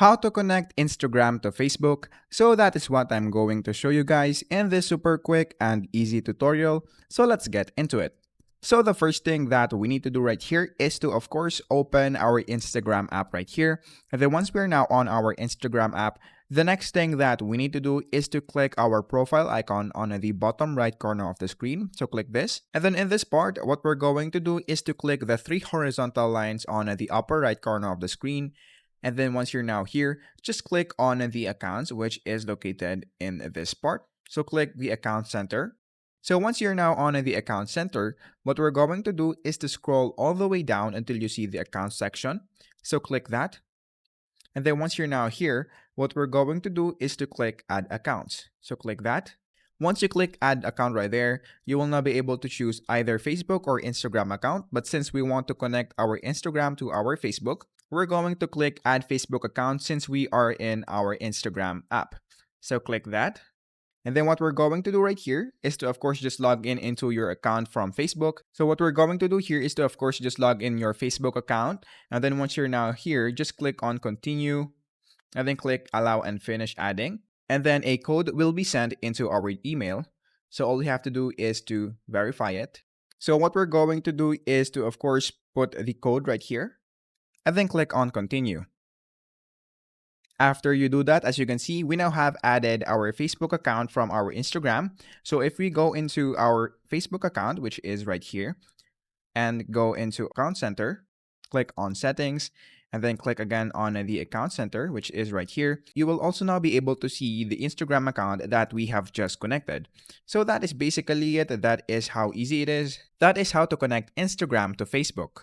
How to connect Instagram to Facebook. So that is what I'm going to show you guys in this super quick and easy tutorial. So let's get into it. So the first thing that we need to do right here is to, of course, open our Instagram app right here. And then once we're now on our Instagram app, the next thing that we need to do is to click our profile icon on the bottom right corner of the screen. So click this. And then in this part, what we're going to do is to click the three horizontal lines on the upper right corner of the screen. And then once you're now here, just click on the accounts, which is located in this part. So click the account center. So once you're now on the account center, what we're going to do is to scroll all the way down until you see the account section. So click that. And then once you're now here, what we're going to do is to click add accounts. So click that. Once you click add account right there, you will now be able to choose either Facebook or Instagram account. But since we want to connect our Instagram to our Facebook, we're going to click add Facebook account since we are in our Instagram app. So click that. And then what we're going to do right here is to, of course, just log in into your account from Facebook. So what we're going to do here is to, of course, just log in your Facebook account. And then once you're now here, just click on continue and then click allow and finish adding. And then a code will be sent into our email. So all you have to do is to verify it. So what we're going to do is to, of course, put the code right here and then click on continue. After you do that, as you can see, we now have added our Facebook account from our Instagram. So if we go into our Facebook account, which is right here, and go into Account Center, click on Settings, and then click again on the Account Center, which is right here, you will also now be able to see the Instagram account that we have just connected. So that is basically it. That is how easy it is. That is how to connect Instagram to Facebook.